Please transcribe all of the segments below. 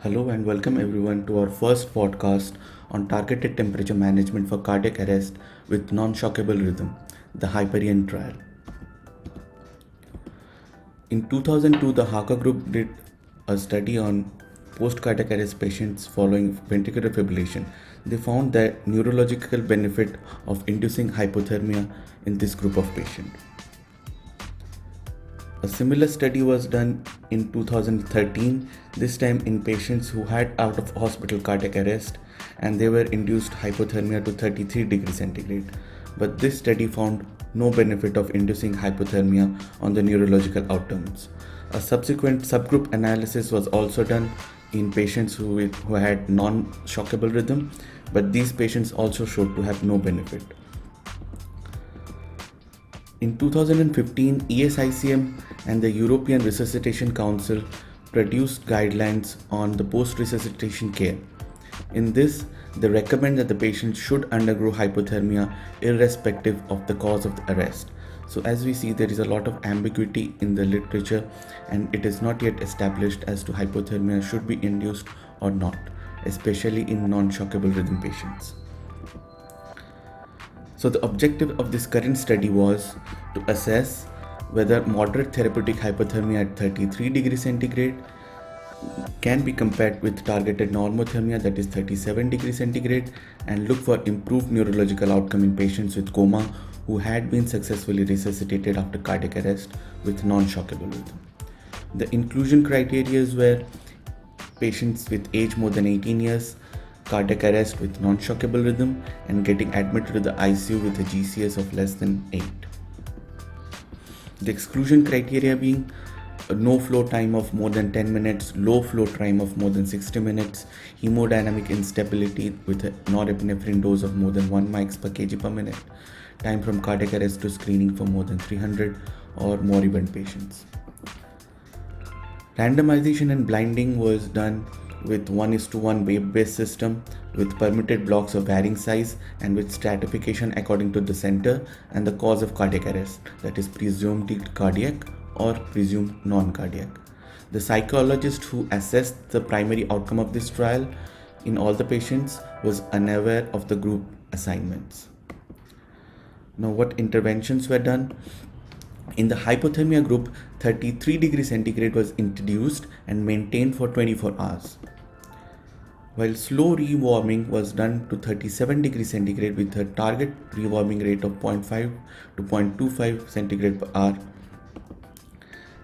Hello and welcome everyone to our first podcast on targeted temperature management for cardiac arrest with non-shockable rhythm, the Hyperion Trial. In 2002, the Haka group did a study on post-cardiac arrest patients following ventricular fibrillation. They found that neurological benefit of inducing hypothermia in this group of patients. A similar study was done in 2013, this time in patients who had out of hospital cardiac arrest and they were induced hypothermia to 33 degrees centigrade. But this study found no benefit of inducing hypothermia on the neurological outcomes. A subsequent subgroup analysis was also done in patients who had non-shockable rhythm, but these patients also showed to have no benefit. In 2015, ESICM and the European Resuscitation Council produced guidelines on the post-resuscitation care. In this, they recommend that the patient should undergo hypothermia irrespective of the cause of the arrest. So as we see, there is a lot of ambiguity in the literature and it is not yet established as to hypothermia should be induced or not, especially in non-shockable rhythm patients. So the objective of this current study was to assess whether moderate therapeutic hypothermia at 33 degrees centigrade can be compared with targeted normothermia, that is 37 degrees centigrade, and look for improved neurological outcome in patients with coma who had been successfully resuscitated after cardiac arrest with non-shockable rhythm. The inclusion criteria were patients with age more than 18 years, cardiac arrest with non-shockable rhythm, and getting admitted to the ICU with a GCS of less than 8. The exclusion criteria being a no flow time of more than 10 minutes, low flow time of more than 60 minutes, hemodynamic instability with a norepinephrine dose of more than 1 mics per kg per minute, time from cardiac arrest to screening for more than 300 or more event patients. Randomization and blinding was done with 1:1 wave-based system with permitted blocks of varying size and with stratification according to the center and the cause of cardiac arrest, that is presumed cardiac or presumed non-cardiac. The psychologist who assessed the primary outcome of this trial in all the patients was unaware of the group assignments. Now, what interventions were done? In the hypothermia group, 33 degrees centigrade was introduced and maintained for 24 hours. While slow rewarming was done to 37 degrees centigrade with a target rewarming rate of 0.5 to 0.25 centigrade per hour,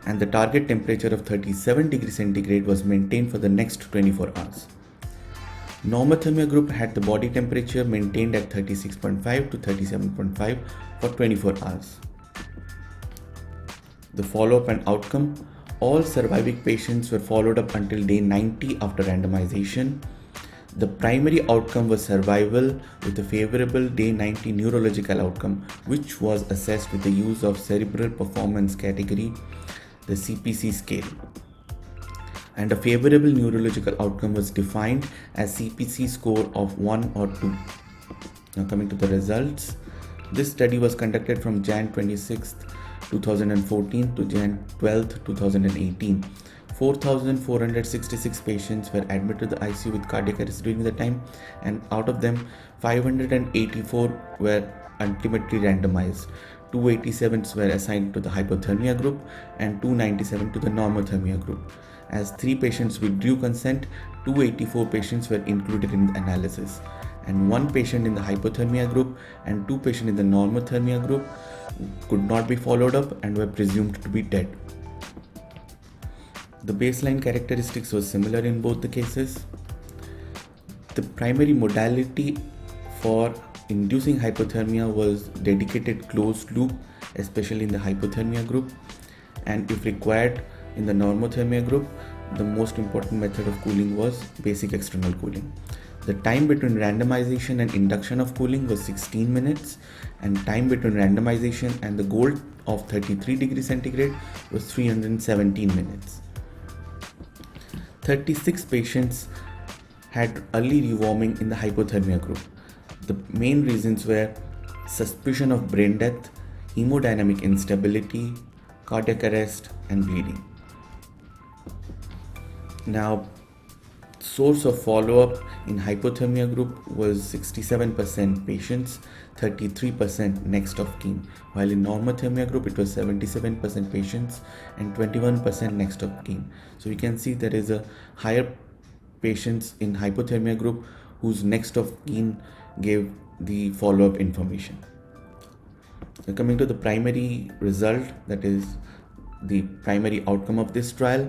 and the target temperature of 37 degrees centigrade was maintained for the next 24 hours. Normothermia group had the body temperature maintained at 36.5 to 37.5 for 24 hours. The follow-up and outcome: all surviving patients were followed up until day 90 after randomization. The primary outcome was survival with a favorable day 90 neurological outcome, which was assessed with the use of cerebral performance category, the CPC scale. And a favorable neurological outcome was defined as CPC score of 1 or 2. Now coming to the results, this study was conducted from Jan 26th 2014 to Jan 12th 2018. 4,466 patients were admitted to the ICU with cardiac arrest during the time, and out of them 584 were ultimately randomized. 287 were assigned to the hypothermia group and 297 to the normothermia group. As 3 patients withdrew consent, 284 patients were included in the analysis, and 1 patient in the hypothermia group and 2 patients in the normothermia group could not be followed up and were presumed to be dead. The baseline characteristics were similar in both the cases. The primary modality for inducing hypothermia was dedicated closed loop, especially in the hypothermia group, and if required in the normothermia group, the most important method of cooling was basic external cooling. The time between randomization and induction of cooling was 16 minutes, and time between randomization and the goal of 33 degrees centigrade was 317 minutes. 36 patients had early rewarming in the hypothermia group. The main reasons were suspicion of brain death, hemodynamic instability, cardiac arrest, and bleeding. Now, source of follow-up in hypothermia group was 67% patients, 33% next of kin, while in normothermia group it was 77% patients and 21% next of kin. So you can see there is a higher patients in hypothermia group whose next of kin gave the follow-up information. So coming to the primary result, that is the primary outcome of this trial,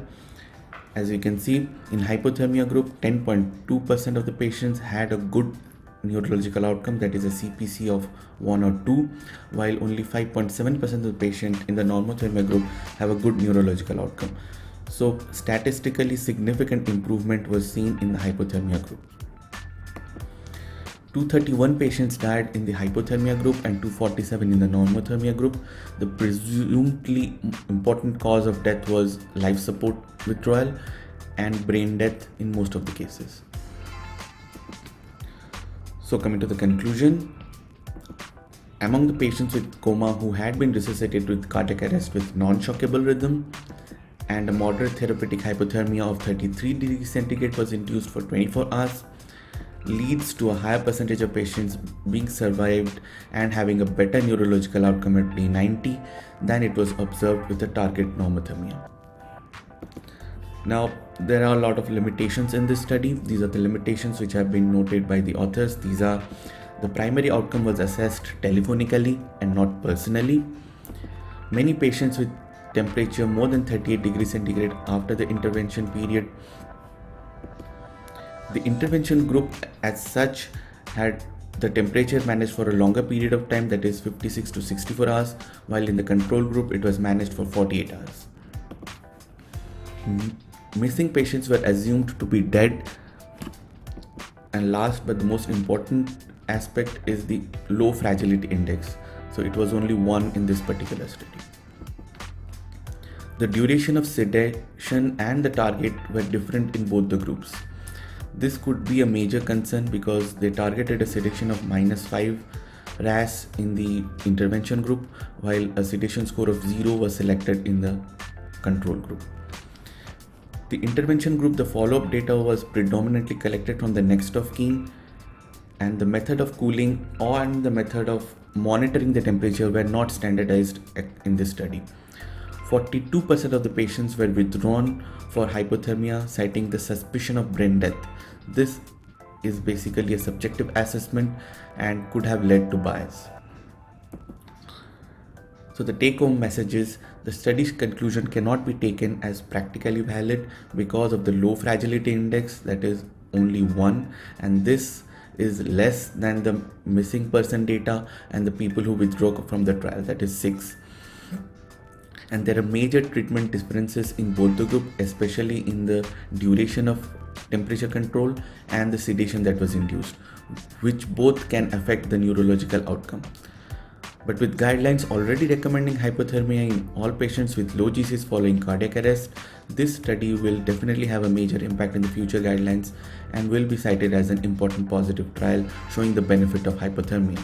as you can see, in hypothermia group 10.2% of the patients had a good neurological outcome, that is a CPC of 1 or 2, while only 5.7% of the patients in the normothermia group have a good neurological outcome. So statistically significant improvement was seen in the hypothermia group. 231 patients died in the hypothermia group and 247 in the normothermia group. The presumably important cause of death was life support withdrawal and brain death in most of the cases. So coming to the conclusion, among the patients with coma who had been resuscitated with cardiac arrest with non-shockable rhythm and a moderate therapeutic hypothermia of 33 degrees centigrade was induced for 24 hours, leads to a higher percentage of patients being survived and having a better neurological outcome at day 90 than it was observed with the target normothermia. Now, there are a lot of limitations in this study. These are the limitations which have been noted by the authors. These are: the primary outcome was assessed telephonically and not personally. Many patients with temperature more than 38 degrees centigrade after the intervention period. The intervention group as such had the temperature managed for a longer period of time, that is 56 to 64 hours, while in the control group it was managed for 48 hours. Missing patients were assumed to be dead. And last but the most important aspect is the low fragility index. So it was only 1 in this particular study. The duration of sedation and the target were different in both the groups. This could be a major concern because they targeted a sedation of -5 RASS in the intervention group, while a sedation score of 0 was selected in the control group. The intervention group, the follow-up data was predominantly collected from the next of kin, and the method of cooling and the method of monitoring the temperature were not standardized in this study. 42% of the patients were withdrawn for hypothermia, citing the suspicion of brain death. This is basically a subjective assessment and could have led to bias. So the take-home message is, the study's conclusion cannot be taken as practically valid because of the low fragility index, that is only 1, and this is less than the missing person data and the people who withdrew from the trial, that is 6. And there are major treatment differences in both the group, especially in the duration of temperature control and the sedation that was induced, which both can affect the neurological outcome. But with guidelines already recommending hypothermia in all patients with low GCs following cardiac arrest, this study will definitely have a major impact in the future guidelines and will be cited as an important positive trial showing the benefit of hypothermia.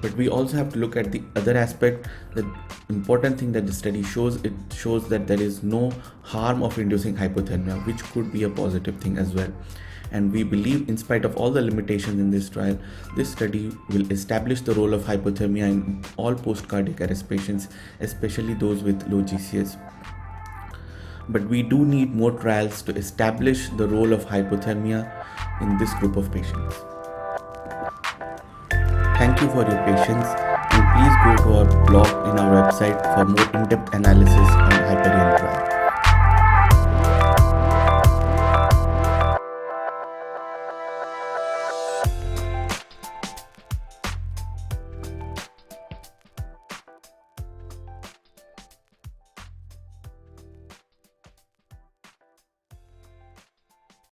But we also have to look at the other aspect. The important thing that the study shows, it shows that there is no harm of inducing hypothermia, which could be a positive thing as well. And we believe, in spite of all the limitations in this trial, this study will establish the role of hypothermia in all post-cardiac arrest patients, especially those with low GCS. But we do need more trials to establish the role of hypothermia in this group of patients. Thank you for your patience, and please go to our blog in our website for more in-depth analysis on Hyperion Trial.